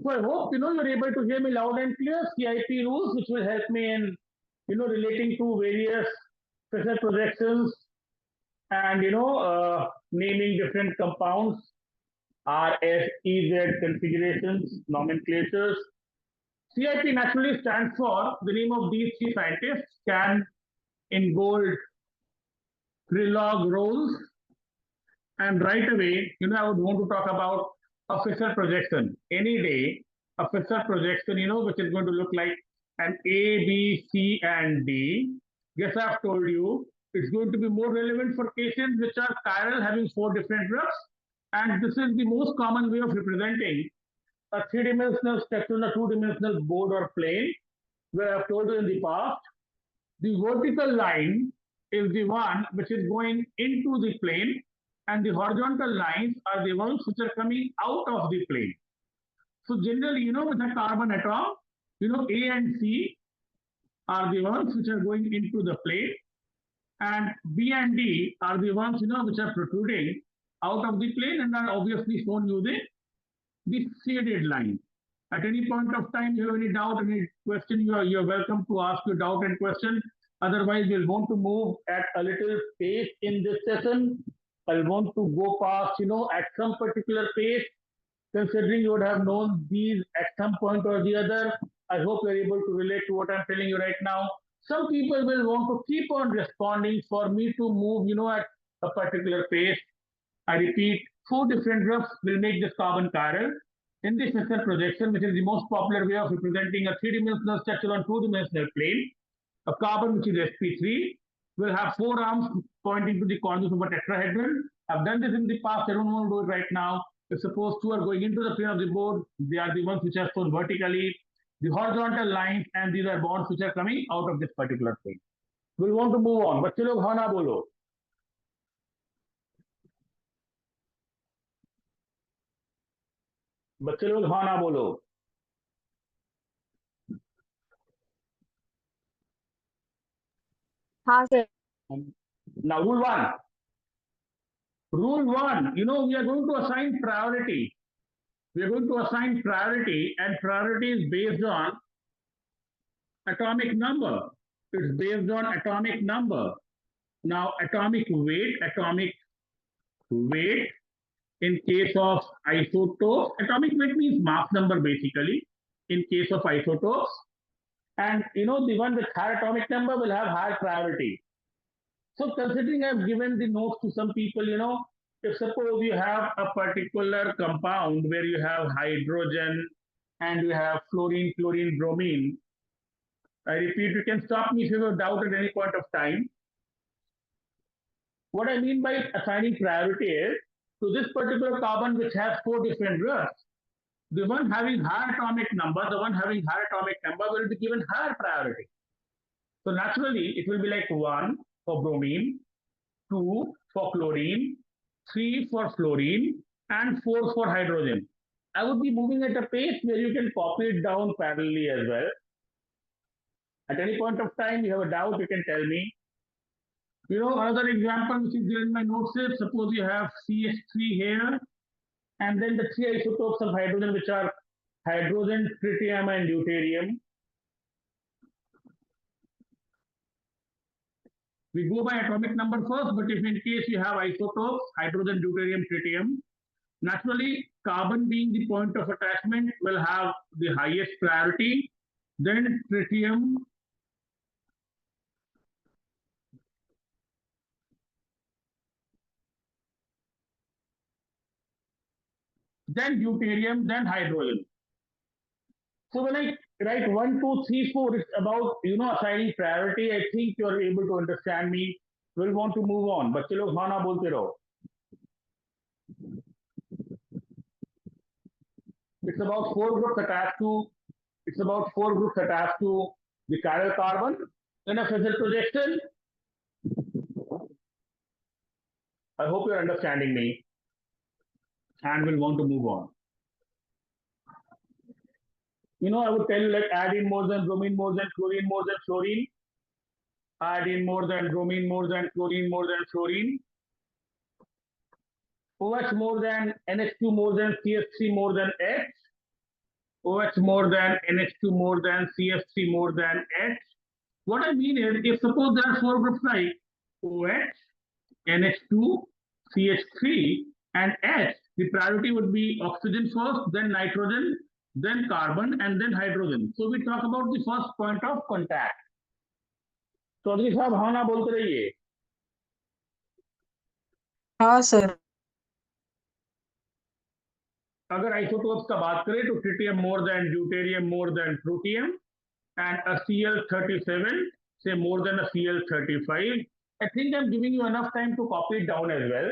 So I hope you're able to hear me loud and clear. C.I.P rules, which will help me in relating to various special projections and naming different compounds, R, S, E, Z configurations, nomenclatures. C.I.P naturally stands for the name of these three scientists: Can, in gold, Trilog roles. And right away, I would want to talk about a Fisher projection. Any day, a Fisher projection, which is going to look like an A, B, C, and D. Yes, I've told you, it's going to be more relevant for cases which are chiral having four different groups. And this is the most common way of representing a three-dimensional structure on a two-dimensional board or plane, where I've told you in the past, the vertical line is the one which is going into the plane, and the horizontal lines are the ones which are coming out of the plane. So generally, with a carbon atom, A and C are the ones which are going into the plane, and B and D are the ones, which are protruding out of the plane and are obviously shown using the shaded line. At any point of time, you have any doubt, any question, you're welcome to ask your doubt and question. Otherwise, we'll want to move at a little pace in this session. I'll want to go past, at some particular pace, considering you would have known these at some point or the other. I hope you're able to relate to what I'm telling you right now. Some people will want to keep on responding for me to move, at a particular pace. I repeat, four different groups will make this carbon chiral. In this Fisher projection, which is the most popular way of representing a three-dimensional structure on two-dimensional plane, a carbon which is sp3 will have four arms pointing to the corners of a tetrahedron. I've done this in the past. I don't want to do it right now. If suppose two are going into the plane of the board, they are the ones which are shown vertically. The horizontal lines and these are bonds which are coming out of this particular plane. We'll want to move on. बच्चे लोग हाँ ना बोलो. बच्चे लोग हाँ ना बोलो. हाँ sir. Now rule one. Rule one, we are going to assign priority. We are going to assign priority, and priority is based on atomic number. It's based on atomic number. Now, atomic weight in case of isotopes, atomic weight means mass number basically in case of isotopes. And the one with higher atomic number will have higher priority. So considering I've given the notes to some people, if suppose you have a particular compound where you have hydrogen and you have fluorine, chlorine, bromine, I repeat, you can stop me if you have a doubt at any point of time. What I mean by assigning priority is, to this particular carbon which has four different groups, the one having higher atomic number will be given higher priority. So naturally, it will be like 1 for bromine, 2 for chlorine, 3 for fluorine, and 4 for hydrogen. I would be moving at a pace where you can copy it down parallelly as well. At any point of time, you have a doubt, you can tell me. Another example which is there in my notes is, suppose you have CH3 here, and then the three isotopes of hydrogen, which are hydrogen, tritium, and deuterium. We go by atomic number first, but if in case you have isotopes, hydrogen, deuterium, tritium, naturally, carbon being the point of attachment will have the highest priority, then tritium, then deuterium, then hydrogen. So when I write 1, 2, 3, 4, it's about assigning priority. I think you are able to understand me. We'll want to move on. बच्चे लोग हाँ ना बोलते रहो. It's about four groups attached to the chiral carbon in a Fisher projection. I hope you're understanding me. And we'll want to move on. I would tell you like add in more than bromine, more than chlorine, more than fluorine. Add in more than bromine, more than chlorine, more than fluorine. OH more than NH2, more than CH3, more than H. OH more than, NH2 more than, CH3 more than H. What I mean is, if suppose there are four groups like OH, NH2, CH3, and H, the priority would be oxygen first, then nitrogen, then carbon, and then hydrogen. So we talk about the first point of contact. Chaudhary साहब हाँ ना बोलते रहिए. हाँ sir. अगर isotopes का बात करें तो tritium more than, deuterium more than protium, and a Cl37 say more than a Cl35. I think I'm giving you enough time to copy it down as well.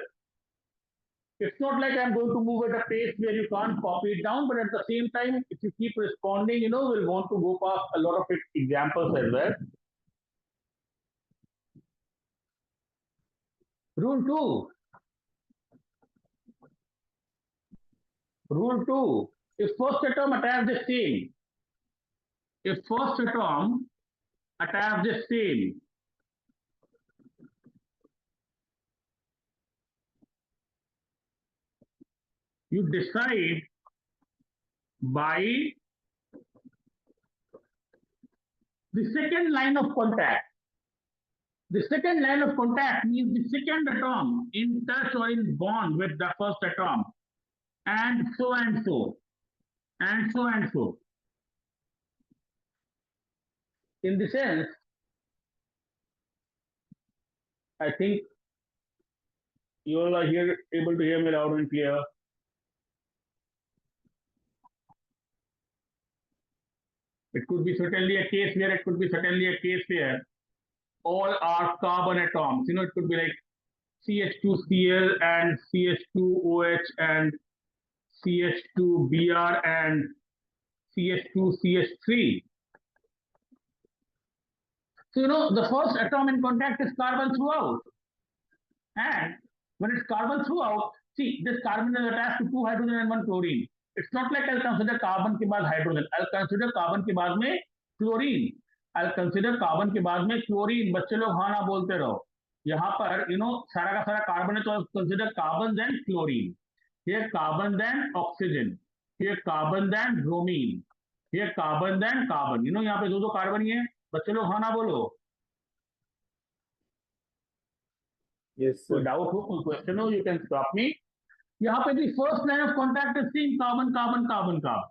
It's not like I'm going to move at a pace where you can't copy it down, but at the same time, if you keep responding, we'll want to go past a lot of examples as well. Rule 2. Rule 2. If first atom attach the same, if first atom attach the same, you decide by the second line of contact. The second line of contact means the second atom in touch or in bond with the first atom, and so and so, and so and so. In the sense, I think you all are here able to hear me loud and clear. It could be certainly a case where it could be certainly a case where all are carbon atoms. It could be like CH2Cl and CH2OH and CH2Br and CH2CH3. So, the first atom in contact is carbon throughout. And when it's carbon throughout, see, this carbon is attached to two hydrogen and one chlorine. It's not like I'll consider carbon के बाद hydrogen. I'll consider carbon के बाद में chlorine. I'll consider carbon के बाद में chlorine. बच्चे लोग हाँ ना बोलते रहो. यहाँ पर, सारा का सारा carbon है, तो I'll consider carbon then chlorine. Here carbon then oxygen. Here carbon then bromine. Here carbon then carbon. यहाँ पे दो कार्बन ही है. बच्चे लोग हाँ ना बोलो. Yes, कोई sir. डाउट हो, कोई क्वेश्चन हो, you can stop me. यहाँ पे the first line of contact is same carbon, carbon, carbon, carbon.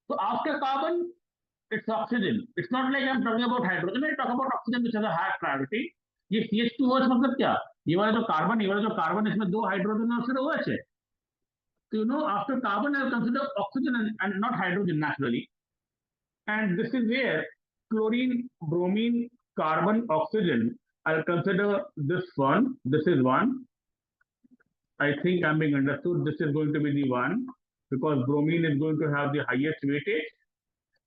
So after carbon, it's oxygen. It's not like I'm talking about hydrogen. I talk about oxygen which has a high priority. ये CH2OH मतलब क्या? ये वाला जो carbon इसमें दो hydrogen और फिर OH है. So after carbon I'll consider oxygen and not hydrogen naturally. And this is where chlorine, bromine, carbon, oxygen, I'll consider this one. This is one. I think I'm being understood. This is going to be the one because bromine is going to have the highest weightage.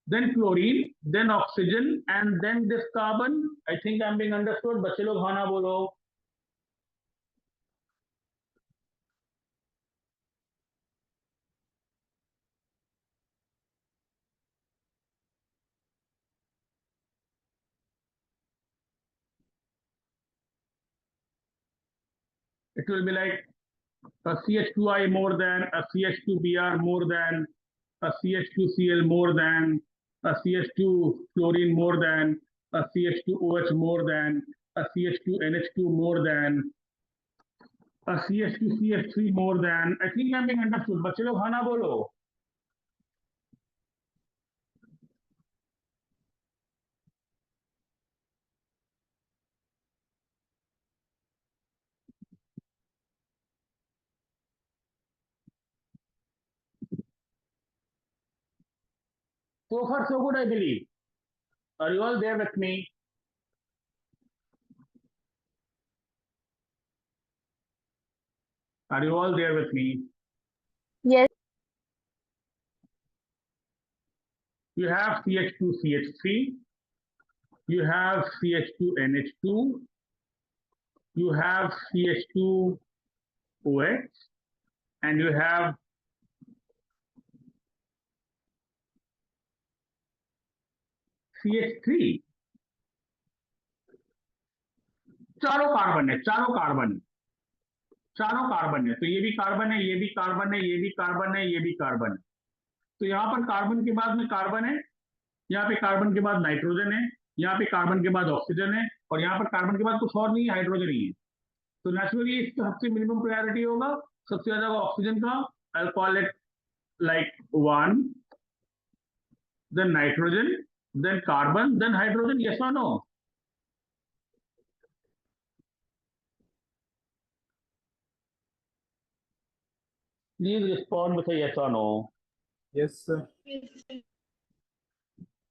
Then chlorine, then oxygen, and then this carbon. I think I'm being understood. बच्चे लोग हाँ ना बोलो. It will be like a CH2I more than, a CH2Br more than, a CH2Cl more than, a CH2 chlorine more than, a CH2OH more than, a CH2NH2 more than, a CH2CH3 more than. I think I'm being understood. बच्चे लोग हाँ ना बोलो. So far, so good, I believe. Are you all there with me? Are you all there with me? Yes. You have CH2CH3, you have CH2NH2, you have CH2OH, and you have CH3. चारों carbon है, चारों carbon, चारों carbon है. तो ये भी carbon है, ये भी कार्बन है, ये भी कार्बन है, ये भी कार्बन है. तो यहाँ पर कार्बन के बाद में कार्बन है, यहाँ पे कार्बन के बाद नाइट्रोजन है, यहाँ पे कार्बन के बाद ऑक्सीजन है, और यहाँ पर कार्बन के बाद कुछ और नहीं है, हाइड्रोजन ही है। तो नेचुरली इसका सबसे मिनिमम प्रायोरिटी होगा, सबसे ज्यादा ऑक्सीजन का। I call it like 1, then nitrogen, then carbon, then hydrogen. Yes or no? Please respond with a yes or no. Yes, sir.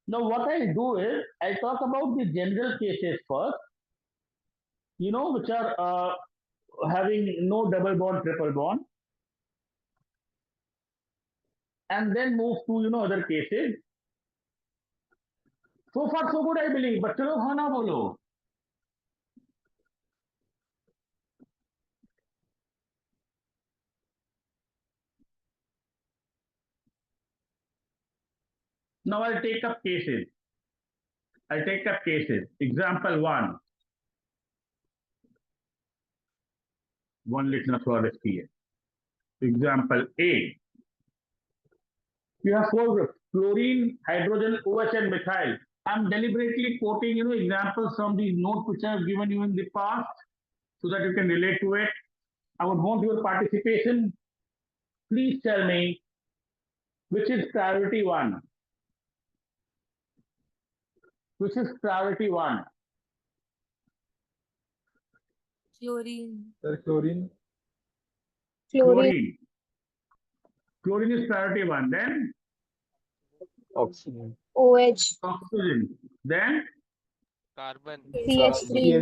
Now, what I do is I talk about the general cases first, which are having no double bond, triple bond, and then move to other cases. So far, so good, I believe. But चलो हाँ ना बोलो. Now I'll take up cases. Example one. One लिखना थोड़ा risky है. Example A. You have four: chlorine, hydrogen, OH, and methyl. I'm deliberately quoting, examples from the notes which I have given you in the past, so that you can relate to it. I would want your participation. Please tell me which is priority one. Which is priority one? Chlorine. Sir, chlorine. Chlorine. Chlorine is priority one. Then Oxygen. OH. oxygen. Then Carbon. CH3.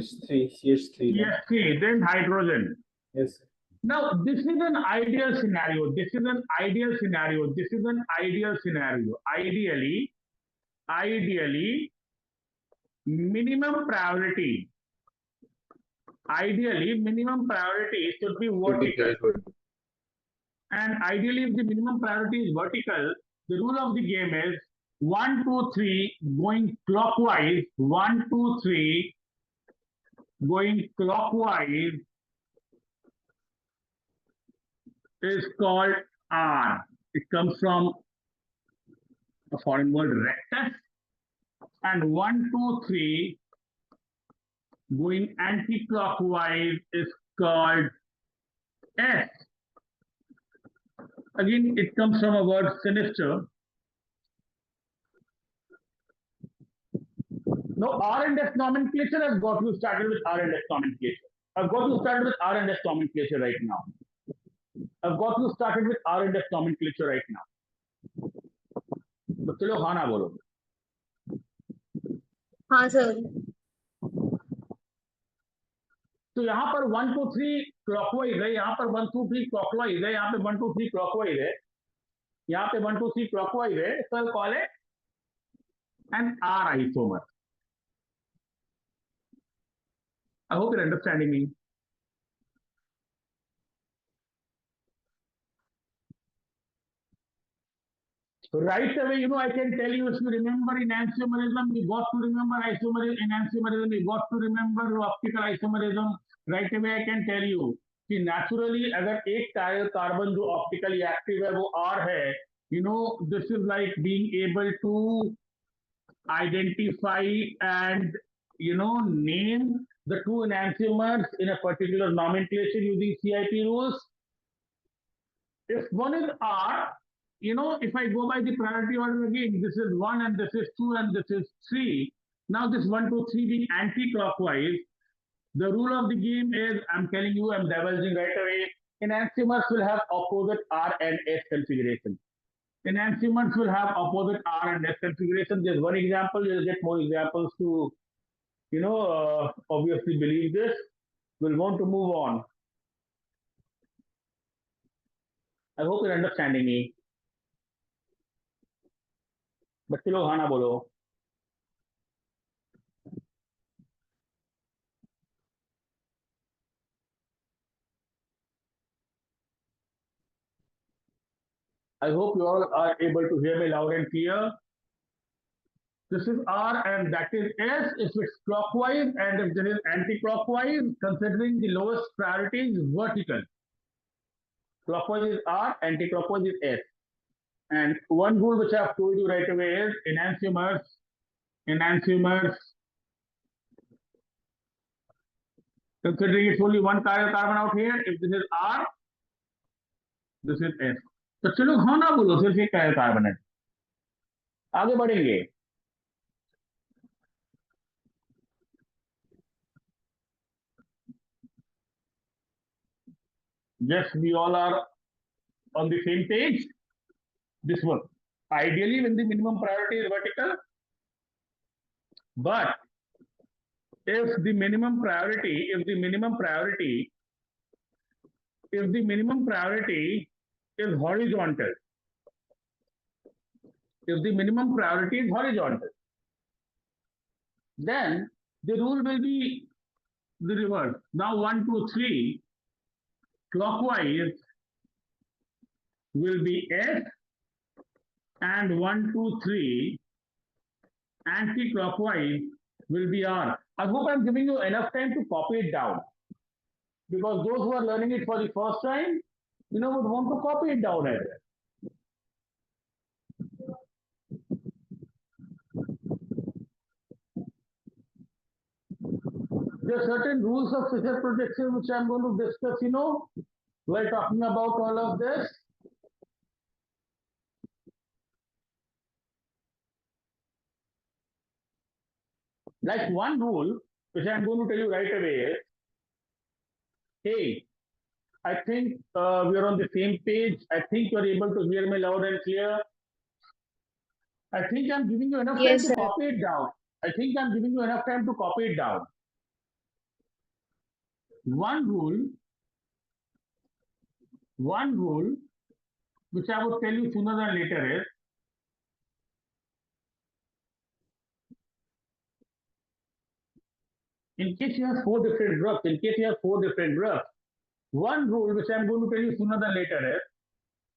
CH3. CH3. Then hydrogen. Yes, sir. Now, this is an ideal scenario. Ideally, minimum priority. Should be vertical. And ideally, if the minimum priority is vertical, the rule of the game is 1, 2, 3 going clockwise. 1, 2, 3 going clockwise is called R. It comes from a foreign word rectus. And 1, 2, 3 going anti-clockwise is called S. Again, it comes from a word sinister. Now, R and S nomenclature has got you started with R and S nomenclature. I've got you started with R and S nomenclature right now. तो चलो हाँ ना बोलो. हाँ sir. तो यहाँ पर 1, 2, 3 clockwise है, यहाँ पर 1, 2, 3 क्लॉकवाइज है, यहाँ पे 1, 2, 3 क्लॉकवाइज है, यहाँ पे 1, 2, 3 क्लॉकवाइज है. So I'll call it an R isomer. I hope you're understanding me. Right away, I can tell you, if you remember enantiomerism, you got to remember enantiomerism, you got to remember optical isomerism. Right away, I can tell you कि naturally अगर एक carbon जो optically active है वो R है, this is like being able to identify and name the two enantiomers in a particular nomenclature using C.I.P. rules. If one is R, if I go by the priority order again, this is 1 and this is 2 and this is 3. Now this 1, 2, 3 being anti-clockwise, the rule of the game is, I'm telling you, I'm divulging right away, enantiomers will have opposite R and S configuration. Enantiomers will have opposite R and S configuration. There's one example, you'll get more examples to, obviously believe this. We'll want to move on. I hope you're understanding me. बच्चे लोग हाँ ना बोलो. I hope you all are able to hear me loud and clear. This is R and that is S if it's clockwise, and if this is anti-clockwise, considering the lowest priority is vertical. Clockwise is R, anti-clockwise is S. And one rule which I have told you right away is enantiomers, considering it's only one carbon out here, if this is R, this is S. तो चलो हाँ ना बोलो, सिर्फ एक carbon है. आगे बढ़ेंगे. Yes, we all are on the same page. This one. Ideally, when the minimum priority is vertical, but if the minimum priority is horizontal, then the rule will be the reverse. Now 1, 2, 3 clockwise will be S, and 1, 2, 3 anti-clockwise will be R. I hope I'm giving you enough time to copy it down, because those who are learning it for the first time, would want to copy it down as well. There are certain rules of fissure projection which I'm going to discuss, while talking about all of this. Like one rule, which I'm going to tell you right away is, hey, I think we're on the same page. I think you're able to hear me loud and clear. I think I'm giving you enough time Yes, to sir. copy it down. One rule, which I would tell you sooner than later is, in case you have four different groups, one rule which I'm going to tell you sooner than later is,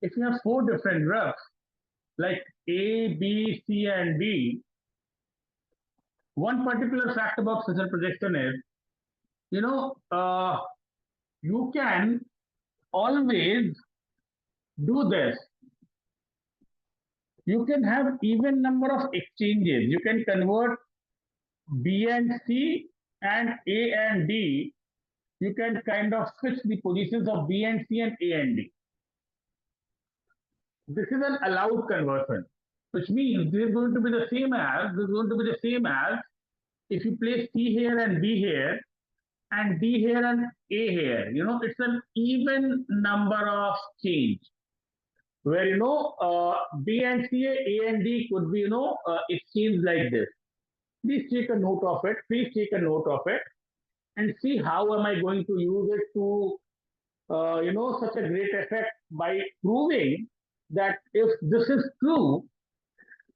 if you have four different groups, like A, B, C, and D, one particular fact about fissure projection is, you can always do this. You can have even number of exchanges. You can convert B and C and A and D. You can kind of switch the positions of B and C and A and D. This is an allowed conversion, which means this is going to be the same as if you place C here and B here and D here and A here. It's an even number of change, where B and C, A and D could be exchanged like this. Please take a note of it and see how am I going to use it to such a great effect, by proving that if this is true,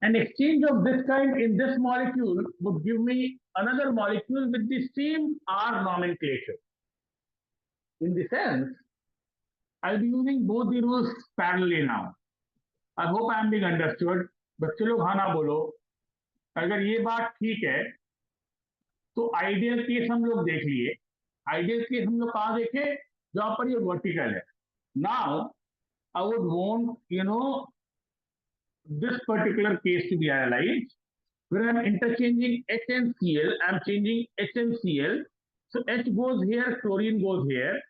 an exchange of this kind in this molecule would give me another molecule with the same R nomenclature. In the sense, I'll be using both the rules parallelly now. I hope I am being understood. बच्चे लोग हाँ ना बोलो. अगर ये बात ठीक है, तो आइडियल केस हम लोग देख लिए. आइडियल केस हम लोग कहाँ देखे? जहाँ पर ये वर्टिकल है. Now, I would want, this particular case to be analyzed, where I'm interchanging H and Cl, I'm changing H and Cl. So H goes here, chlorine goes here,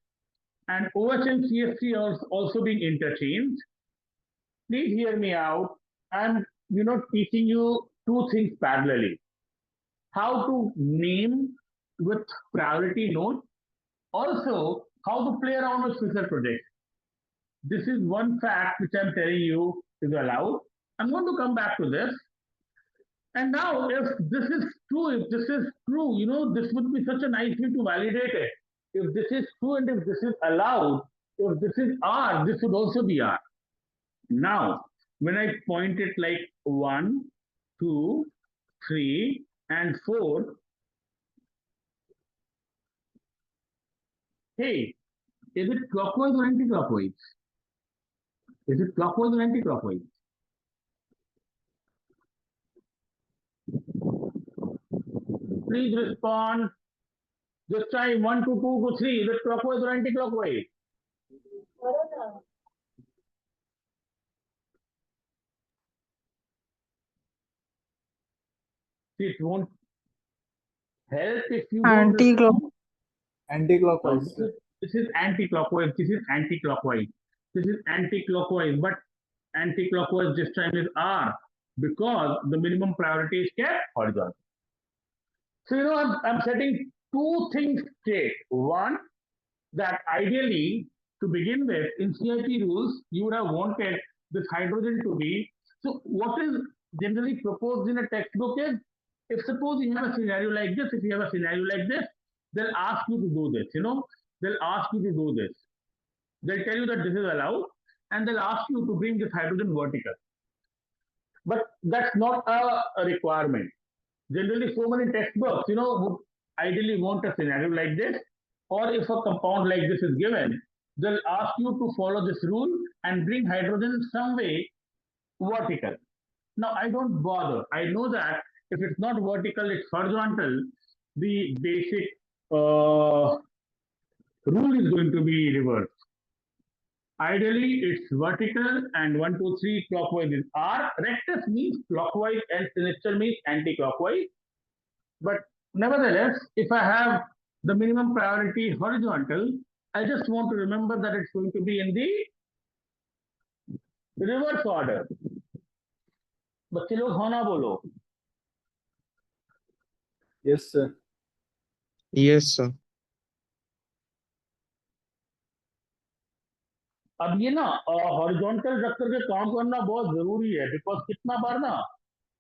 and OH and CH3 are also being interchanged. Please hear me out. I'm, teaching you two things parallelly. How to name with priority node. Also, how to play around with fissure projection. This is one fact which I'm telling you is allowed. I'm going to come back to this. And now, if this is true, this would be such a nice way to validate it. If this is true and if this is allowed, if this is R, this would also be R. Now, when I point it like 1, 2, 3, and 4, hey, is it clockwise or anti-clockwise? Is it clockwise or anti-clockwise? Please respond. Just try 1 to 2 to 3. Is it clockwise or anti-clockwise? See, it won't help if you don't Anti-clock. respond. Now, Anti-clockwise, sir. this is anti-clockwise. This is anti-clockwise. This is anti-clockwise. But anti-clockwise this time is R because the minimum priority is kept horizontal. So, I'm setting two things straight. One, that ideally, to begin with, in C.I.P. rules, you would have wanted this hydrogen to be. So, what is generally proposed in a textbook is if suppose you have a scenario like this, if you have a scenario like this, they'll ask you to do this, they'll ask you to do this. They'll tell you that this is allowed, and they'll ask you to bring this hydrogen vertical. But that's not a requirement. Generally, so many textbooks, would ideally want a scenario like this, or if a compound like this is given, they'll ask you to follow this rule and bring hydrogen some way vertical. Now, I don't bother. I know that if it's not vertical, it's horizontal. The basic rule is going to be reversed. Ideally, it's vertical and 1, 2, 3 clockwise is R. Rectus means clockwise and sinister means anti-clockwise. But nevertheless, if I have the minimum priority horizontal, I just want to remember that it's going to be in the reverse order. बच्चे लोग होना बोलो. Yes, sir. Yes, sir. अब ये ना horizontal रख करके काम करना बहुत जरूरी है बिकॉज कितना बार ना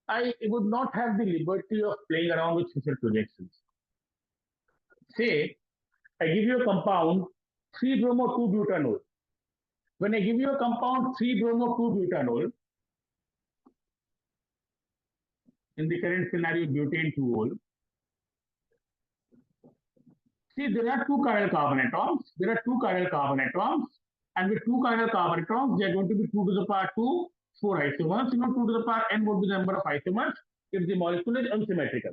I would not have the liberty of playing around with future projections. Say, I give you a compound 3-bromo-2-butanol. When I give you a compound 3-bromo-2-butanol, in the current scenario, butane 2-ol, see, there are two chiral carbon atoms. There are two chiral carbon atoms. And with two chiral carbon atoms, they are going to be 2 to the power 2, 4 isomers. 2 to the power n would be the number of isomers if the molecule is unsymmetrical.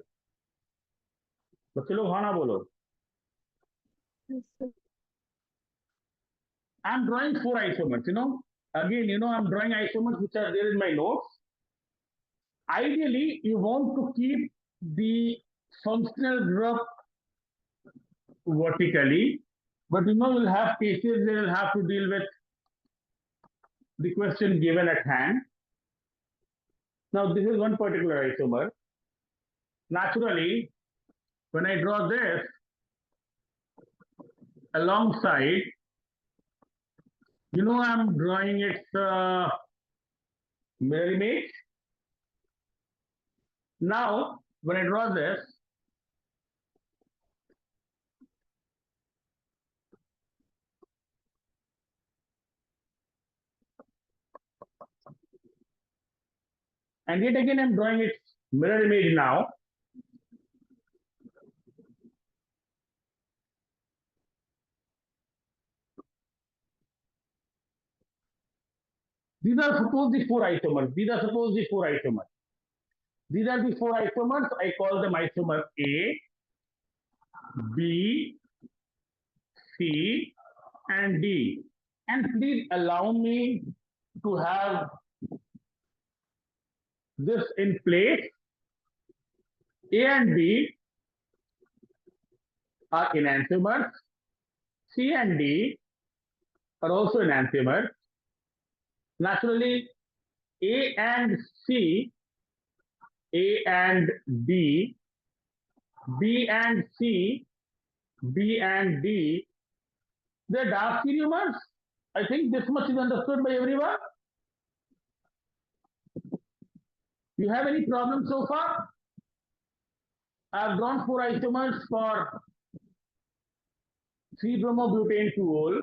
बच्चे लोग हाँ ना बोलो. I'm drawing 4 isomers, Again, I'm drawing isomers which are there in my notes. Ideally, you want to keep the functional group vertically, but you'll have cases where you'll have to deal with the question given at hand. Now, this is one particular isomer. Naturally, when I draw this alongside, I'm drawing its mirror image. Now, when I draw this, and yet again I'm drawing its mirror image now. These are suppose the 4 isomers. These are suppose the 4 isomers. These are the 4 isomers. I call them isomer A, B, C, and D. And please allow me to have this in place. A and B are enantiomers. C and D are also enantiomers. Naturally, A and C, A and D, B and C, B and D, they're dark stereomers. I think this much is understood by everyone. You have any problems so far? I've drawn 4 isomers for 3-bromobutane 2-ol,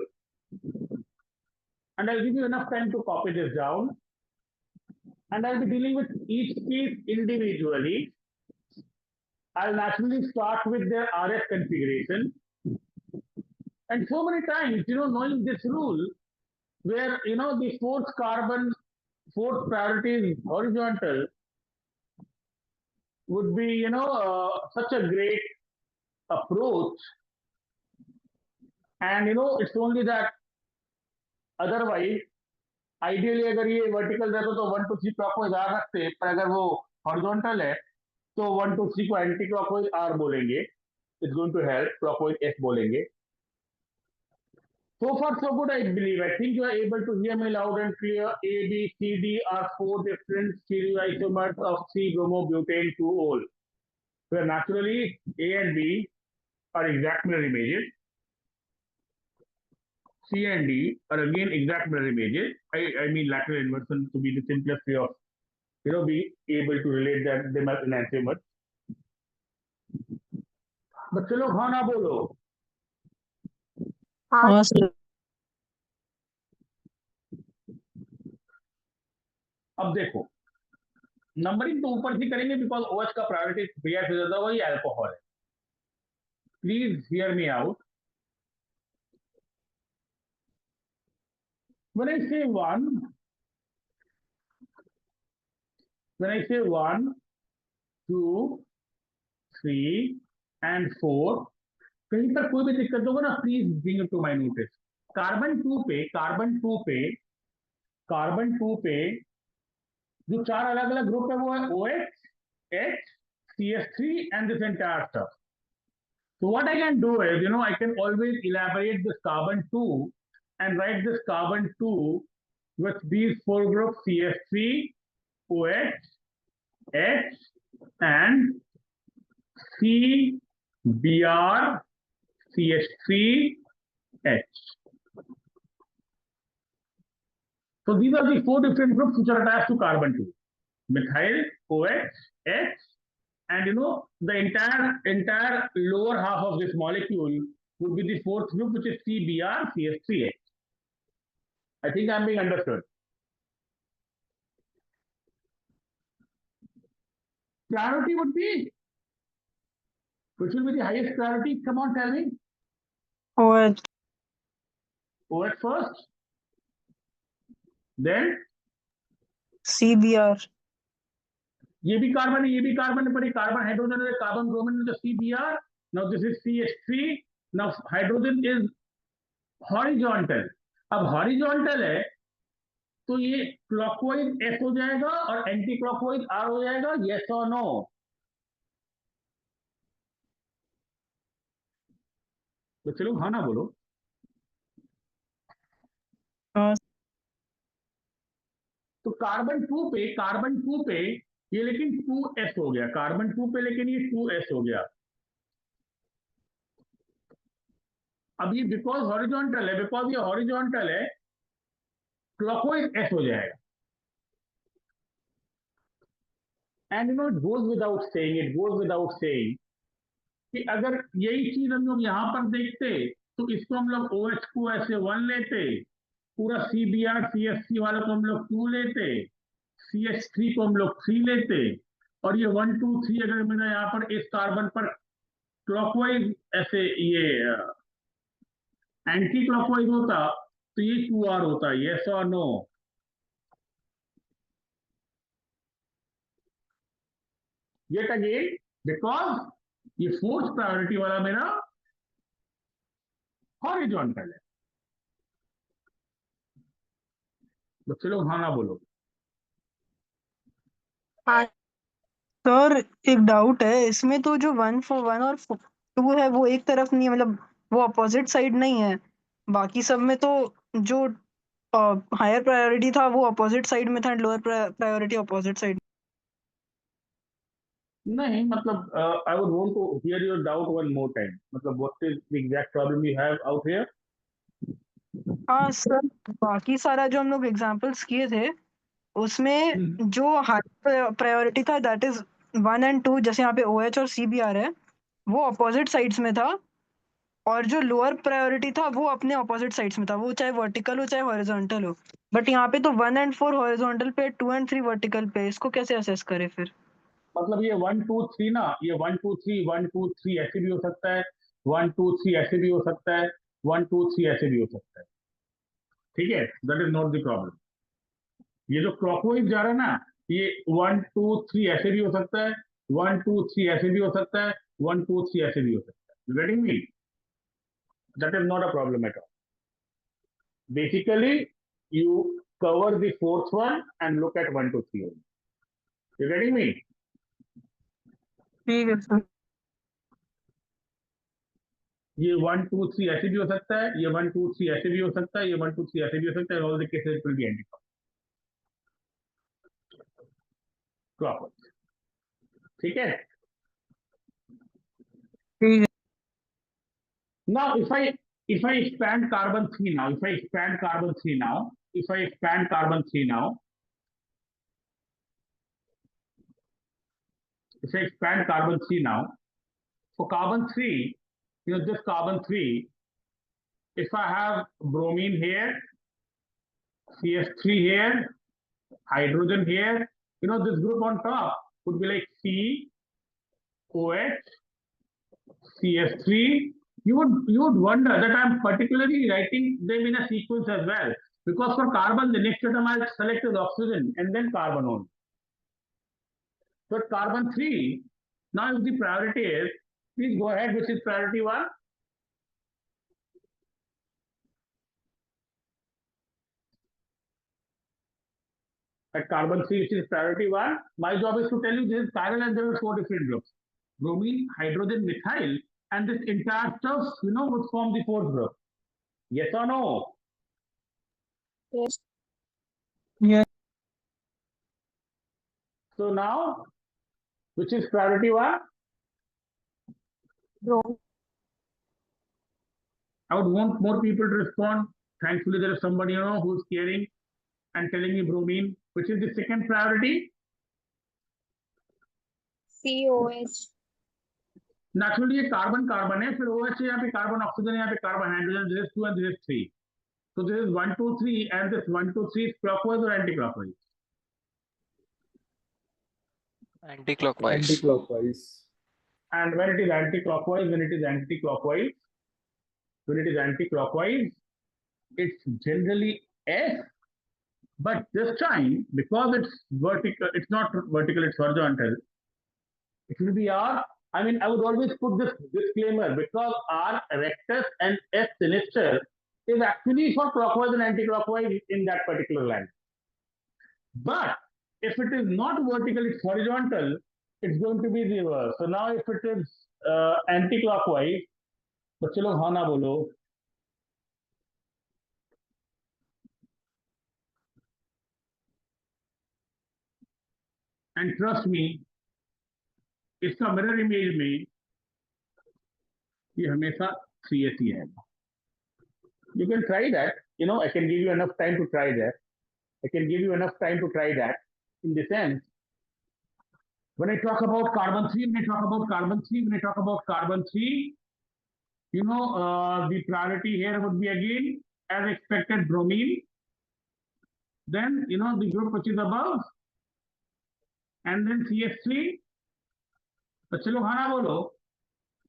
and I'll give you enough time to copy this down. And I'll be dealing with each case individually. I'll naturally start with their RS configuration. And so many times, knowing this rule, where, the fourth priority is horizontal, would be, such a great approach. And, it's only that otherwise, ideally अगर ये vertical रहता तो 1 to 3 clockwise आ सकते, पर अगर वो horizontal है, तो 1 2 3 को एंटी क्लॉकवाइज आर बोलेंगे, it's going to help, clockwise S बोलेंगे. So far, so good, I believe. I think you are able to hear me loud and clear. A, B, C, D are 4 different stereoisomers of 3-bromobutane 2-ol, where naturally A and B are exact mirror images. C and D are again exact mirror images. I mean lateral inversion to be the simplest way of be able to relate that them as enantiomers. बच्चे लोग हाँ ना बोलो. हाँ sir. अब देखो, numbering तो ऊपर से करेंगे बिकॉज OH का प्रायोरिटी भैया से ज्यादा वही अल्कोहल है. Please hear me out. When I say one, when I say 1, 2, 3 and 4, कहीं पर कोई भी दिक्कत होगा ना, please bring it to my notice. Carbon 2 पे जो 4 अलग अलग ग्रुप है वो है OH, H, CH3 and this entire stuff. So what I can do is, I can always elaborate this carbon 2 and write this carbon 2 with these 4 groups CH3, OH, H and CBr, CH3, H. So these are the 4 different groups which are attached to carbon 2. Methyl, OH, H, and the entire lower half of this molecule would be the 4th group, which is CBr, CH3H. I think I'm being understood. Priority would be, which will be the highest priority? Come on, tell me. OH. OH first, then CBr. ये भी carbon है, ये भी carbon है, पर ये carbon hydrogen है, carbon bromine है, तो CBr. Now this is CH3. Now hydrogen is horizontal. अब horizontal है तो ये क्लॉकवाइज एस हो जाएगा और एंटी क्लॉकवाइज आर हो जाएगा. Yes or no? तो चलो हाँ ना बोलो. हाँ. तो कार्बन 2 पे ये लेकिन 2s हो गया. कार्बन 2 पे लेकिन ये 2s हो गया. अब ये बिकॉज हॉरिजॉन्टल है, क्लॉकवाइज एस हो जाएगा. And it goes without saying कि अगर यही चीज हम लोग यहां पर देखते तो इसको हम लोग OH को ऐसे 1 लेते, पूरा CBr CH3 वाले को हम लोग 2 लेते, CH3 को हम लोग 3 लेते, और ये 1 2 3 अगर मेरा यहाँ पर इस कार्बन पर क्लॉकवाइज ऐसे ये एंटी क्लॉकवाइज होता तो ये 2r होता. Yes or no? Yet again because ये फोर्थ प्रायोरिटी वाला मेरा हॉरिजॉन्टल है. बच्चे लोग हाँ ना बोलो. हाँ. सर एक डाउट है इसमें, तो जो 1 और 2 है वो एक तरफ नहीं है, मतलब वो अपोजिट साइड नहीं है. बाकी सब में तो जो हायर प्रायोरिटी था वो अपोजिट साइड में था, लोअर प्रायोरिटी अपोजिट साइड. नहीं मतलब I would want to hear your doubt one more time. मतलब what is the exact problem you have out here? हाँ सर, बाकी सारा जो हम लोग एग्जांपल्स किए थे उसमें जो हायर प्रायोरिटी था दैट इज 1 एंड 2, जैसे यहाँ पे OH और CBr है वो अपोजिट साइड्स में था, और जो लोअर प्रायोरिटी था वो अपने अपोजिट साइड्स में था, वो चाहे वर्टिकल हो चाहे हॉरिजॉन्टल हो. बट यहाँ पे तो 1 एंड 4 हॉरिजॉन्टल पे, 2 एंड 3 वर्टिकल पे. इसको कैसे असेस करें फिर? मतलब ये 1 2 3 ना, ये 1 2 3 1 2 3 ऐसे भी हो सकता है, 1 2 3 ऐसे भी हो सकता है, 1 2 3 ऐसे भी हो सकता है. ठीक है, that is not the problem. ये जो क्लॉकवाइज जा रहा है ना, ये 1 2 3 ऐसे भी हो सकता है, 1 2 3 ऐसे भी हो सकता है, 1 2 3 ऐसे भी हो सकता है. You getting me? That is not a problem at all. Basically, you cover the fourth one and look at 1 2 3 only. You getting me? ठीक है सर। ये 1 2 3 ऐसे भी हो सकता है, ये 1 2 3 ऐसे भी हो सकता है, ये 1 2 3 ऐसे भी हो सकता है, all the cases it will be anti clockwise. ठीक है। ठीक है। Now if I expand carbon 3 now, if I expand carbon 3 now, if I expand carbon 3 now, if I expand carbon 3 now, for carbon 3, this carbon 3, if I have bromine here, CH3 here, hydrogen here, this group on top would be like C, OH, CS3. You would wonder that I'm particularly writing them in a sequence as well, because for carbon the next atom I'll select is oxygen and then carbon only. So at carbon 3, now if the priority is, please go ahead, which is priority 1. At carbon 3, which is priority 1, my job is to tell you this is chiral and there are 4 different groups: bromine, hydrogen, methyl, and this entire stuff, would form the 4th group. Yes or no? Yes. Yes. So now, which is priority 1? Bromine. I would want more people to respond. Thankfully, there is somebody, who's caring and telling me bromine. Which is the second priority? COH. Naturally, ये carbon carbon है, फिर OH है, यहाँ पे carbon oxygen, यहाँ पे carbon hydrogen, this is 2 and this is 3. So this is 1 2 3 and this 1 2 3 is clockwise or anti-clockwise? Anti-clockwise. Anti-clockwise. And when it is anti-clockwise, it's generally S. But this time, because it's vertical, it's not vertical, it's horizontal, it will be R. I mean, I would always put this disclaimer, because R rectus and S sinister is actually for clockwise and anti-clockwise in that particular line. But if it is not vertical, it's horizontal, it's going to be reverse. So now if it is anti-clockwise, बच्चे लोग हाँ ना बोलो. And trust me, इसका mirror image में ये हमेशा CS ही है. You can try that. I can give you enough time to try that. In the sense, when I talk about carbon 3, the priority here would be again, as expected, bromine. Then, the group which is above, and then CH3. बच्चे लोग हाँ ना बोलो.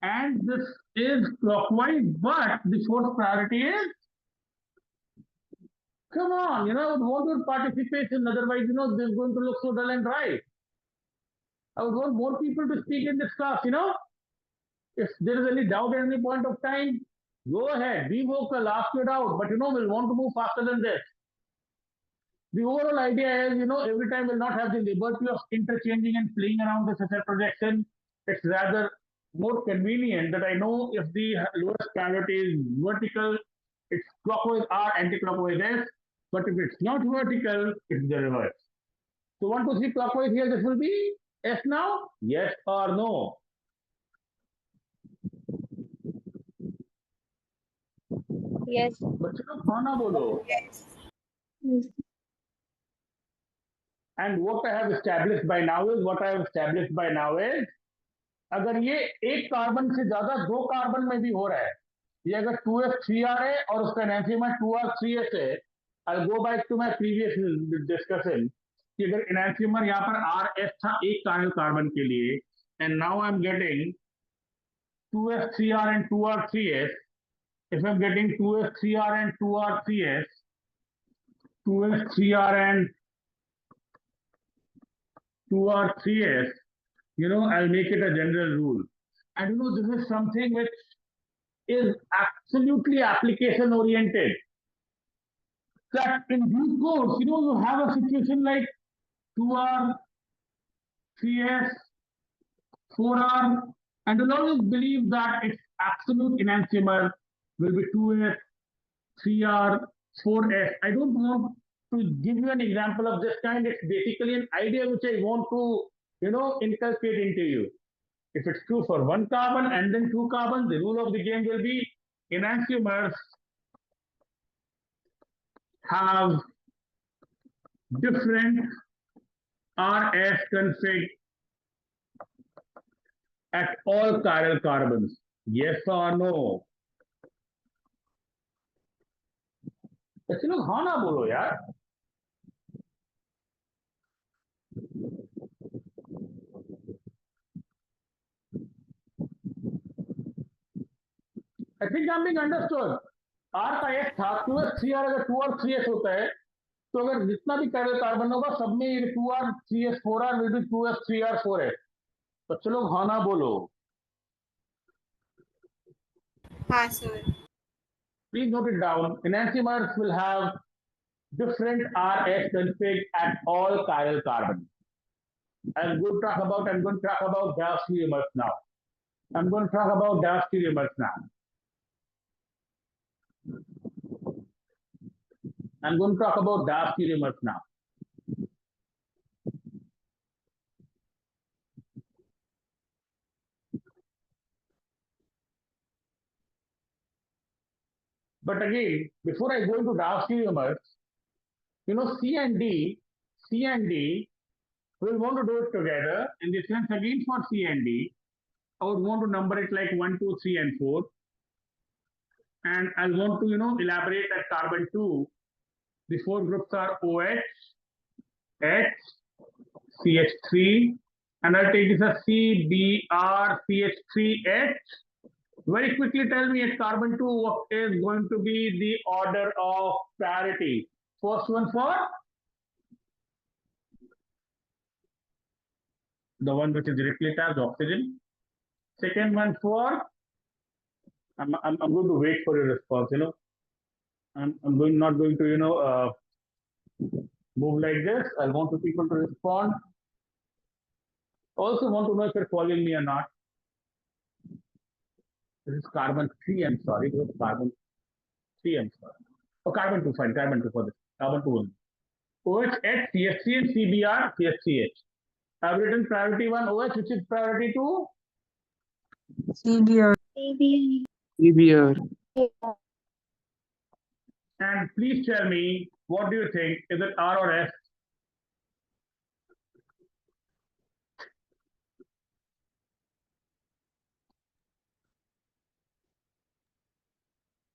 And this is clockwise, but the 4th priority is, come on, I would want your participation, otherwise, this is going to look so dull and dry. I would want more people to speak in this class, If there is any doubt at any point of time, go ahead, be vocal, ask your doubt, but we'll want to move faster than this. The overall idea is, every time we'll not have the liberty of interchanging and playing around the SSL projection. It's rather more convenient that I know if the lowest priority is vertical, it's clockwise R, anti-clockwise S, but if it's not vertical, it's the reverse. So 1 2 3 clockwise here, this will be S now? Yes or no? Yes. बच्चे लोग हाँ ना बोलो. Yes. And what I have established by now is, अगर ये एक carbon से ज्यादा 2 कार्बन में भी हो रहा है, ये अगर 2s3r है और उसका एनहांसमेंट 2r3s है, I'll go back to my previous discussion कि अगर एनहांसमेंट यहाँ पर rs था एक कार्बन के लिए, and now I'm getting 2s3r and 2r3s. If I'm getting 2s3r and 2r3s, 2s3r and 2r3s, I'll make it a general rule. And this is something which is absolutely application oriented. That in due course, you have a situation like 2r, 3s, 4R, and will always believe that its absolute enantiomer will be 2S, 3R, 4S. I don't want to give you an example of this kind. It's basically an idea which I want to, inculcate into you. If it's true for one carbon and then two carbon, the rule of the game will be enantiomers have different RS config at all chiral carbons. Yes or no? बच्चे लोग हाँ ना बोलो यार. I think I'm being understood. R का S था 2s 3R, अगर 2R 3s होता है तो अगर जितना भी chiral कार्बन होगा सब में 2R 3s 4R will be 2s 3R 4s. बच्चे लोग हाँ ना बोलो. हाँ sir. Please note it down. Enantiomers will have different RS config at all chiral carbons. I'm going to talk about diastereomers now. I'm going to talk about diastereomers now. I'm going to talk about diastereomers now. But again, before I go into diastereomers, C and D, we'll want to do it together. In the sense, again, for C and D, I would want to number it like 1, 2, 3, and 4. And I'll want to, elaborate at carbon 2. The four groups are OH, H, CH3, and I'll take this as CBr, CH3H. Very quickly tell me at carbon 2 what is going to be the order of priority. First one for the one which is directly charged, oxygen. Second one for, I'm going to wait for your response, I'm not going to, move like this. I want the people to respond. Also want to know if you're following me or not. This is carbon 3, I'm sorry. This is carbon 3, I'm sorry. Oh, carbon 2, fine, carbon 2 for this. Carbon 2 only. OH, H, CH3 and CBr, CH3H. I've written priority 1 OH, which is priority 2. CBR. Maybe. EBR. And please tell me, what do you think? Is it R or S?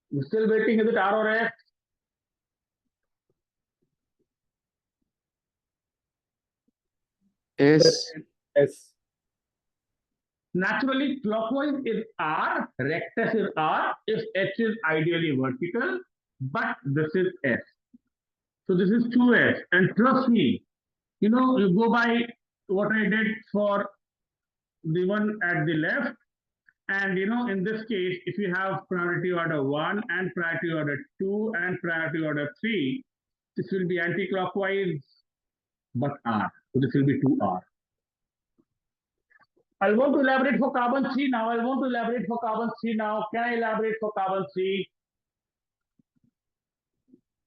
You're still waiting, is it R or S? S. S. Naturally, clockwise is R, rectus is R, if H is ideally vertical, but this is S. So this is 2S. And trust me, you go by what I did for the one at the left. And in this case, if you have priority order 1 and priority order 2 and priority order 3, this will be anti-clockwise, but R. So this will be 2R. I want to elaborate for carbon 3 now. Can I elaborate for carbon 3?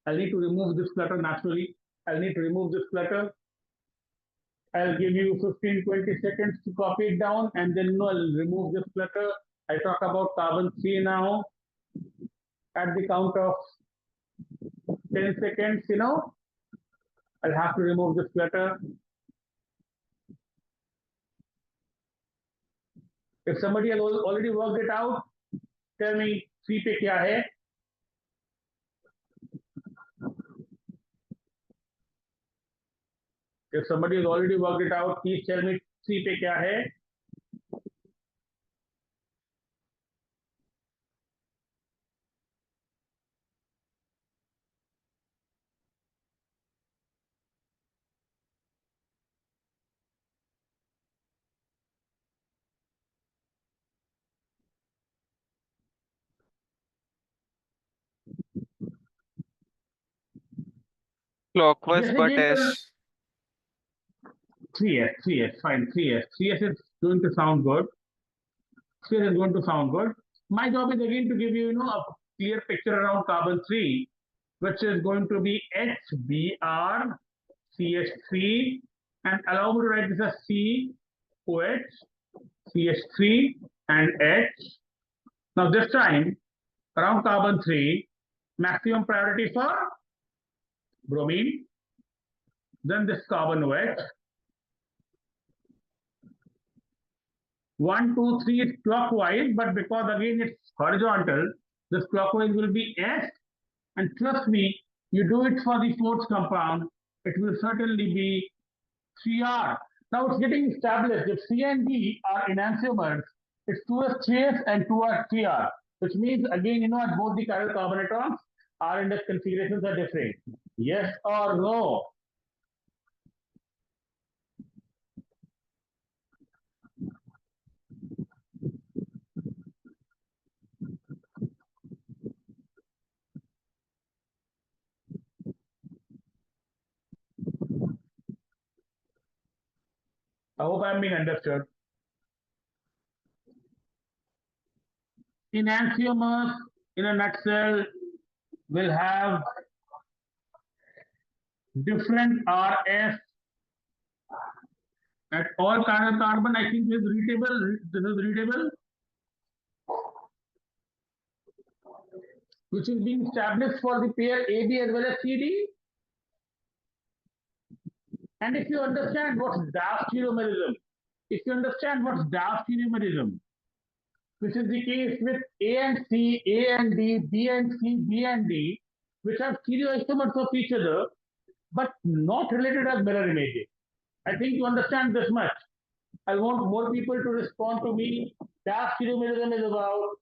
I'll need to remove this clutter naturally. I'll give you 15-20 seconds to copy it down, and then I'll remove this clutter. I talk about carbon 3 now. At the count of 10 seconds, I'll have to remove this clutter. If somebody has already worked it out, tell me C पे क्या है? If somebody has already worked it out, please tell me C पे क्या है? Clockwise जैसे but कि S. 3S, fine, 3S. 3S is going to sound good. Here is going to sound good. My job is again to give you, a clear picture around carbon 3, which is going to be HBr, CH3, and allow me to write this as COH, CH3, and H. Now this time, around carbon 3, maximum priority for bromine, then this carbon OH. 1, 2, 3 is clockwise, but because again it's horizontal, this clockwise will be S, and trust me, you do it for the fourth compound, it will certainly be 3R. Now it's getting established. If C and D are enantiomers, it's 2s3s and 2r3r, which means again, at both the chiral carbon atoms, R index configurations are different. Yes or no? I hope I'm being understood. Enantiomers, in a nutshell, will have different RS at all chiral carbon. I think this is readable. This is readable, which is being established for the pair AB as well as CD. And if you understand what's diastereomerism, which is the case with A and C, A and D, B and C, B and D, which have stereoisomers of each other, but not related as mirror images. I think you understand this much. I want more people to respond to me. Diastereomerism is about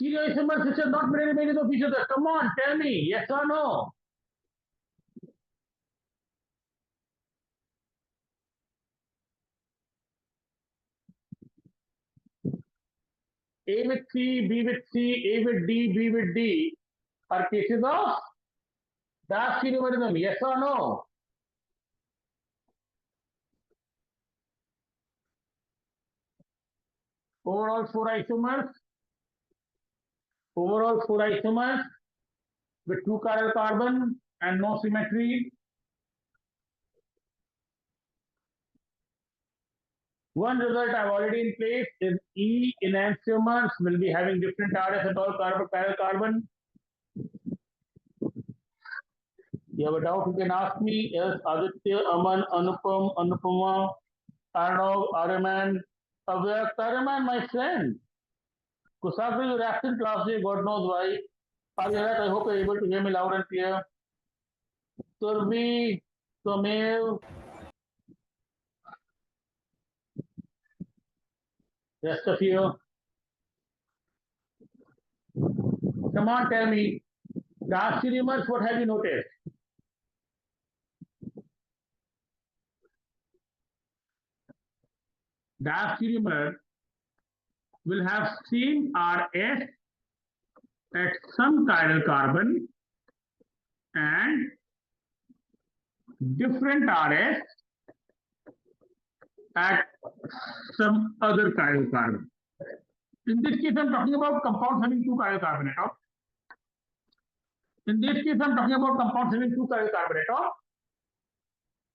stereoisomers which are not mirror images of each other. Come on, tell me, yes or no? A with C, B with C, A with D, B with D are cases of diastereomerism, yes or no? Overall four isomers with two chiral carbon and no symmetry. One result I've already in place is E enantiomers will be having different RS at all chiral carbon. You have a doubt, you can ask me. Yes, Aditya, Aman, Anupam, Anupama, Arnav, Ariman, Avyak, Ariman, my friend. Kusagri, you're absent last day, God knows why. Arihat, I hope you're able to hear me loud and clear. Survi, Somev, rest of you. Come on, tell me. Diastereomers, what have you noticed? Diastereomer will have same RS at some chiral carbon and different RS at some other chiral carbon. In this case, I'm talking about compounds having two chiral carbon atoms.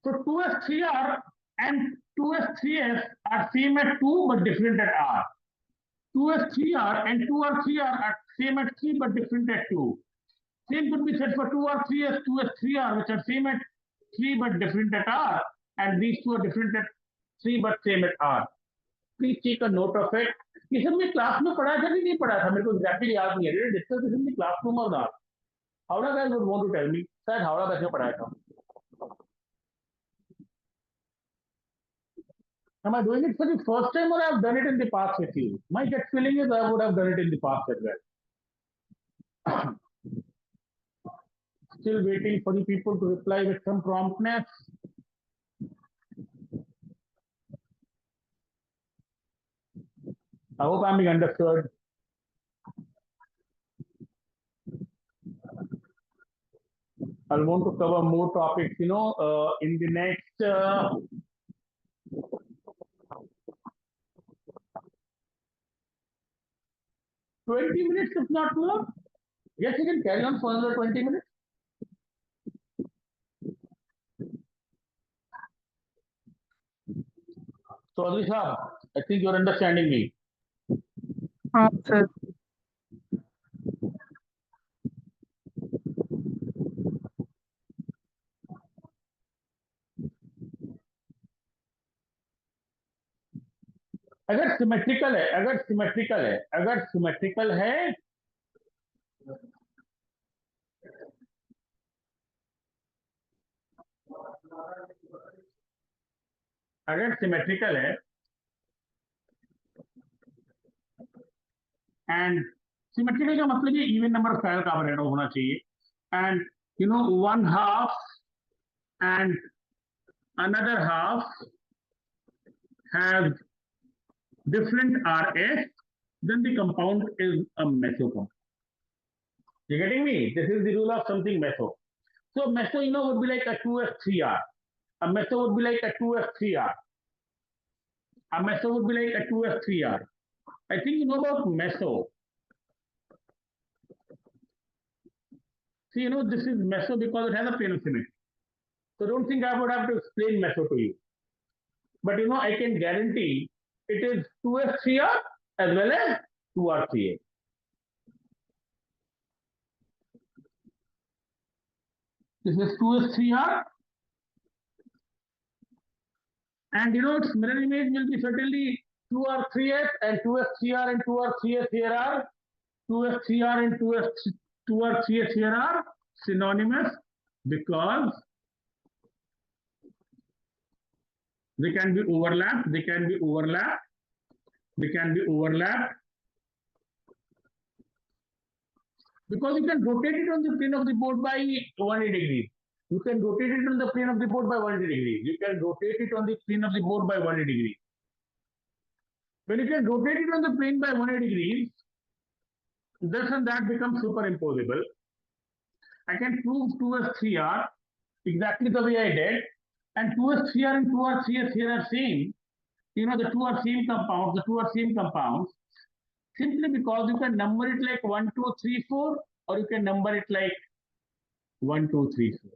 So 2s3r and 2s3s are same at 2 but different at r. 2s3r and 2r3r are same at 3 but different at 2. Same could be said for 2r3s, 2s3r, which are same at 3 but different at r, and these two are different at 3 but same at r. Please take a note of it. ये सब मैं class में पढ़ा था कि नहीं पढ़ा था, मेरे को एग्जैक्टली याद नहीं है. Did I discuss this in the classroom or not? Howrah guys would want to tell me. शायद हावड़ा बैच में पढ़ाया था. Am I doing it for the first time or I have done it in the past with you? My gut feeling is I would have done it in the past as well. Still waiting for the people to reply with some promptness. I hope I'm being understood. I'll want to cover more topics, in the next 20 minutes, if not more. Yes, you can carry on for another 20 minutes. So, Alisha, I think you're understanding me. हाँ sir अगर symmetrical है, अगर symmetrical है, अगर symmetrical है, अगर symmetrical है and symmetrical का मतलब ये even number of parallel carbonate होना चाहिए and one half and another half have different RS, then the compound is a meso compound. You getting me? This is the rule of something meso. So meso, would be like a 2F3R. A meso would be like a 2F3R. A meso would be like a 2F3R. I think you know about meso. See, this is meso because it has a plane of symmetry. So don't think I would have to explain meso to you. But I can guarantee it is 2F3R as well as 2R3A. This is 2F3R. And its mirror image will be certainly 2R3S and 2F3R and 2R3S here are 2F3R and 2R3S here are synonymous because they can be overlapped, they can be overlapped, they can be overlapped because you can rotate it on the plane of the board by 180 degrees. You can rotate it on the plane of the board by 180 degrees. You can rotate it on the plane of the board by 180 degrees. When you can rotate it on the plane by 180 degrees, this and that becomes superimposable. I can prove 2S3R exactly the way I did, and 2S3R and 2R3S here are same. The two are same compounds, simply because you can number it like 1, 2, 3, 4, or you can number it like 1, 2, 3, 4.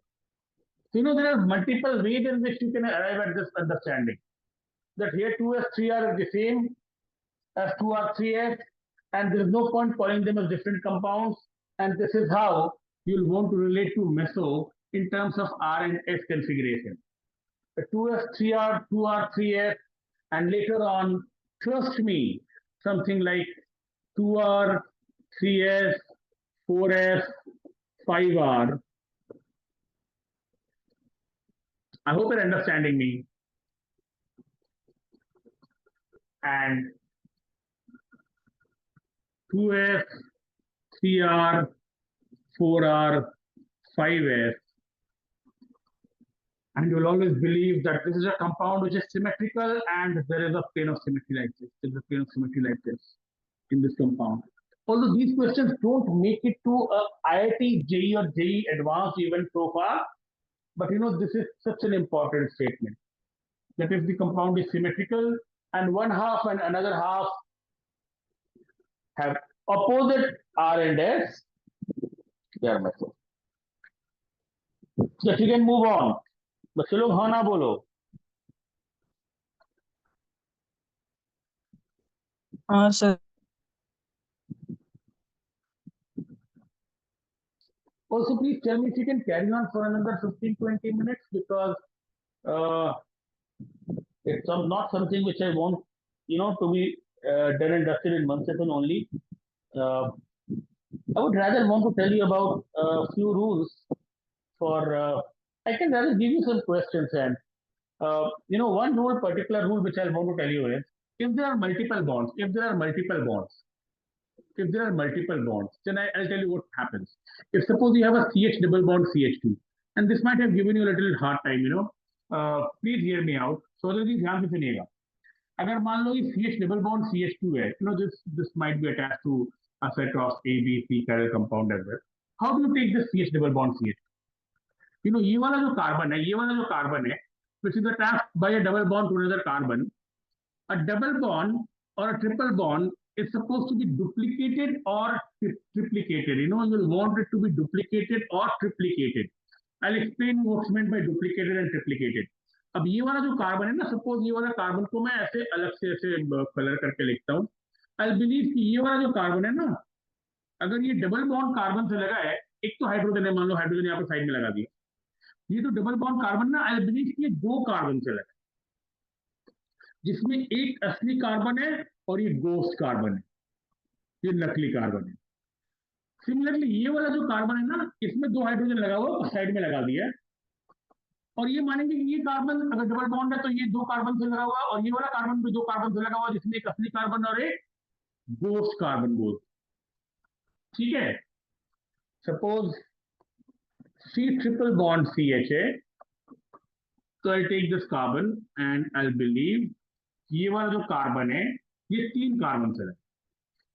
So, there are multiple ways in which you can arrive at this understanding. That here 2S3R is the same as 2R3S, and there is no point calling them as different compounds. And this is how you'll want to relate to meso in terms of R and S configuration. The 2S3R, 2R3S, and later on, trust me, something like 2R, 3S, 4S, 5R. I hope you're understanding me. And 2S, 3R, 4R, 5S. And you'll always believe that this is a compound which is symmetrical and there is a plane of symmetry like this. There is a plane of symmetry like this in this compound. Although these questions don't make it to a IIT, JEE or JEE advanced even so far, but this is such an important statement. That if the compound is symmetrical and one half and another half have opposite R and S, they are meso. So you can move on. बच्चे लोग हाँ ना बोलो. हाँ sir Also, please tell me if you can carry on for another 15-20 minutes because it's not something which I want, to be done and dusted in one session only. I would rather want to tell you about a few rules for. I can rather give you some questions and one particular rule which I want to tell you is if there are multiple bonds, then I'll tell you what happens. If suppose you have a CH double bond CH2, and this might have given you a little hard time, please hear me out. So that ध्यान से सुनिएगा. अगर मान लो ये CH double bond CH2 है, this might be attached to a set of A, B, C chiral compound as well. How do you take this CH double bond CH2? ये वाला जो कार्बन है, which is attached by a double bond to another carbon. A double bond or a triple bond is supposed to be duplicated or triplicated. You will want it to be duplicated or triplicated. I'll explain what's meant by duplicated and triplicated. अब ये वाला जो carbon है ना, suppose ये वाला carbon को मैं ऐसे अलग से ऐसे कलर करके लिखता हूँ. आई बिलीव कि ये वाला जो कार्बन है ना, अगर ये डबल बॉन्ड कार्बन से लगा है, एक तो हाइड्रोजन है, मान लो हाइड्रोजन यहाँ पर साइड में लगा दिया, ये तो डबल बॉन्ड कार्बन ना, आई बिलीव कि ये दो कार्बन से लगा, जिसमें एक असली कार्बन है और ये गोस्ट कार्बन है, ये नकली कार्बन है. सिमिलरली ये वाला जो कार्बन है ना, इसमें दो हाइड्रोजन लगा हुआ, साइड में लगा दिया है, और ये मानेंगे कि ये कार्बन अगर डबल बॉन्ड है तो ये दो कार्बन से लगा हुआ, और ये वाला कार्बन भी दो कार्बन से लगा हुआ, जिसमें एक असली कार्बन और एक गोस्ट कार्बन बोल. ठीक है. Suppose C triple bond CHA, so I'll take this carbon and I'll believe ये वाला जो कार्बन है, ये तीन कार्बन से है,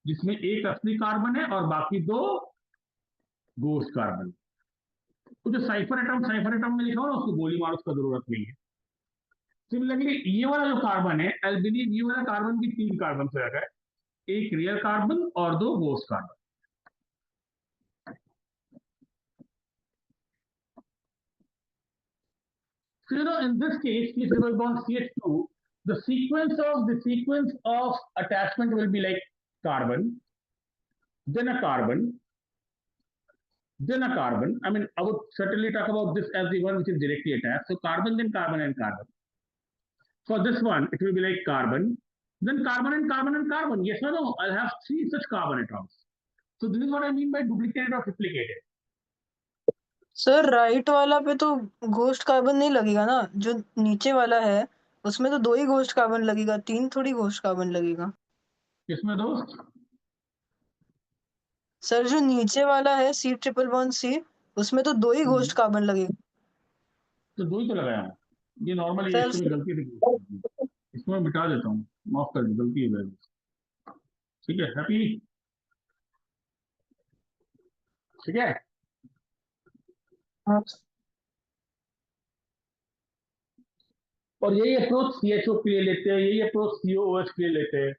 जिसमें एक असली कार्बन है और बाकी दो गोस्ट कार्बन. तो जो साइफर एटम में लिखा हो ना, उसको गोली मारो, उसका जरूरत नहीं है. सिमिलरली ये वाला जो कार्बन है, आई बिलीव ये वाला कार्बन भी तीन कार्बन से रखा है, एक रियल कार्बन और दो ghost carbon. So in this case, C triple bond CH2, the sequence of attachment will be like carbon, then a carbon, then a carbon. I mean, I would certainly talk about this as the one which is directly attached. So carbon, then carbon and carbon. For this one, it will be like carbon, then carbon and carbon and carbon. Yes or no? I'll have three such carbon atoms. So this is what I mean by duplicated or triplicated. Sir right वाला पे तो ghost carbon नहीं लगेगा ना, जो नीचे वाला है उसमें तो दो ही घोस्ट कार्बन लगेगा, तीन थोड़ी घोस्ट कार्बन लगेगा. किसमें दोस्त? सर जो नीचे वाला है C ट्रिपल बॉन्ड C, उसमें तो दो ही घोस्ट कार्बन लगेगा. तो दो ही तो लगाया हूँ. ये नॉर्मली सर इसमें गलती थी, इसको मैं मिटा देता हूँ, माफ कर दो, गलती है. ठीक है. हैप्पी. ठीक है. और यही अप्रोच CHO के लिए लेते हैं, यही अप्रोच COOH के लिए लेते हैं,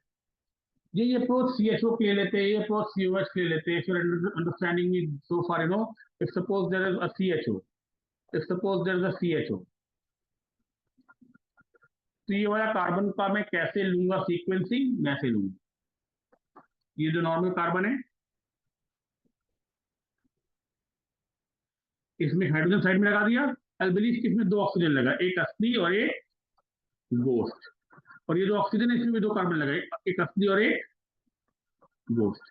यही अप्रोच CHO के लिए लेते हैं, यही अप्रोच COH के लिए लेते हैं. If you're understanding me so far, if suppose there is a CHO, तो ये वाला कार्बन का मैं कैसे लूंगा सीक्वेंसिंग, मैं ऐसे लूंगा. ये जो नॉर्मल कार्बन है, इसमें हाइड्रोजन साइड में लगा दिया, आई बिलीव कि इसमें दो ऑक्सीजन लगा, एक असली और एक गोस्ट. और ये जो ऑक्सीजन है, इसमें भी दो कार्बन लगा, एक असली और एक गोस्ट.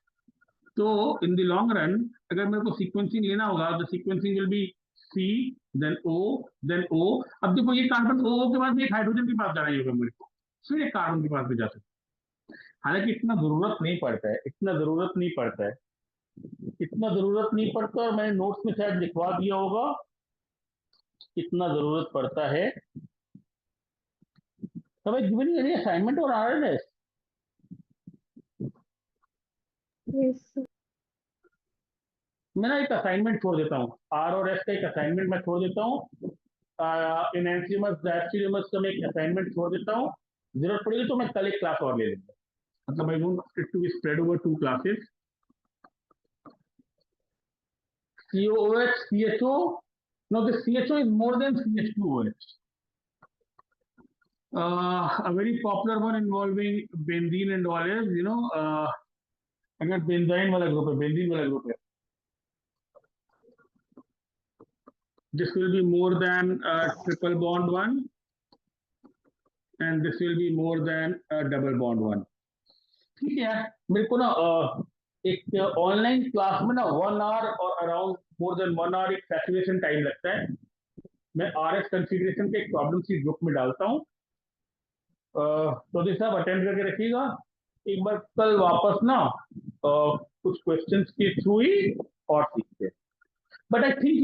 तो इन द लॉन्ग रन अगर मेरे को सीक्वेंसिंग लेना होगा, the sequencing will be C then O then O. अब देखो ये कार्बन O के बाद में एक हाइड्रोजन के पास जाना ही होगा मेरे को, फिर एक कार्बन के पास भी जा सकते. हालांकि इतना जरूरत नहीं पड़ता है, और मैंने नोट्स में शायद लिखवा दिया होगा, इतना जरूरत पड़ता है. तो भाई गिवन एनी असाइनमेंट और RNS? Yes. मैं ना एक असाइनमेंट छोड़ देता हूँ, R और S का एक असाइनमेंट मैं छोड़ देता हूँ, इनएंसियमस डायस्टीरियमस का मैं एक असाइनमेंट छोड़ देता हूँ. जरूरत पड़ेगी तो मैं कल एक क्लास और ले लूंगा, मतलब I want it to be spread over 2 classes. COOH, CHO. No, the CHO is more than CH2OH. A very popular one involving benzene and all is, अगर बेंजाइन वाला ग्रुप है, बेंजीन वाला ग्रुप है, this will be more than a triple bond one and this will be more than a double bond one. ठीक है. मेरे को ना एक ऑनलाइन क्लास में ना 1 आवर और अराउंड मोर देन 1 आवर एक सैचुरेशन टाइम लगता है. मैं RS कॉन्फ़िगरेशन के एक प्रॉब्लम सी ग्रुप में डालता हूँ, तो दिस आप अटेंड करके रखिएगा. एक बार कल वापस ना कुछ क्वेश्चंस के थ्रू ही और सीखते हैं. But I think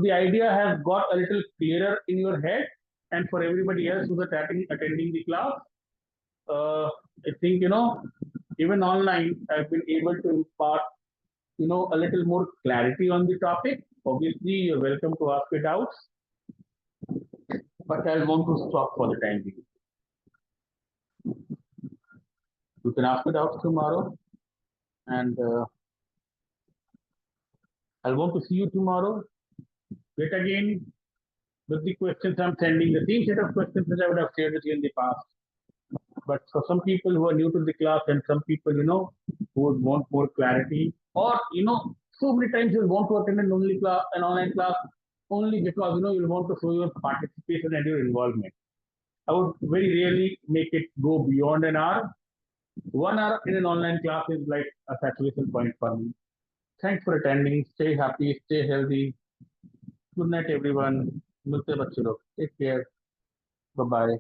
the idea has got a little clearer in your head, and for everybody else who's attending the class, I think even online I've been able to impart a little more clarity on the topic, obviously you're welcome to ask your doubts, but I want to stop for the time being. You can ask your doubts tomorrow, and I want to see you tomorrow. Yet again, with the questions I'm sending, the same set of questions that I would have shared with you in the past. But for some people who are new to the class and some people, who would want more clarity, or, so many times you'll want to attend an online class only because, you'll want to show your participation and your involvement. I would very rarely make it go beyond an hour. 1 hour in an online class is like a saturation point for me. Thanks for attending. Stay happy, stay healthy. Good night, everyone. मिलते हैं बच्चे लोग. Take care. Bye bye.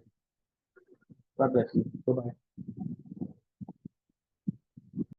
God bless you. Bye bye.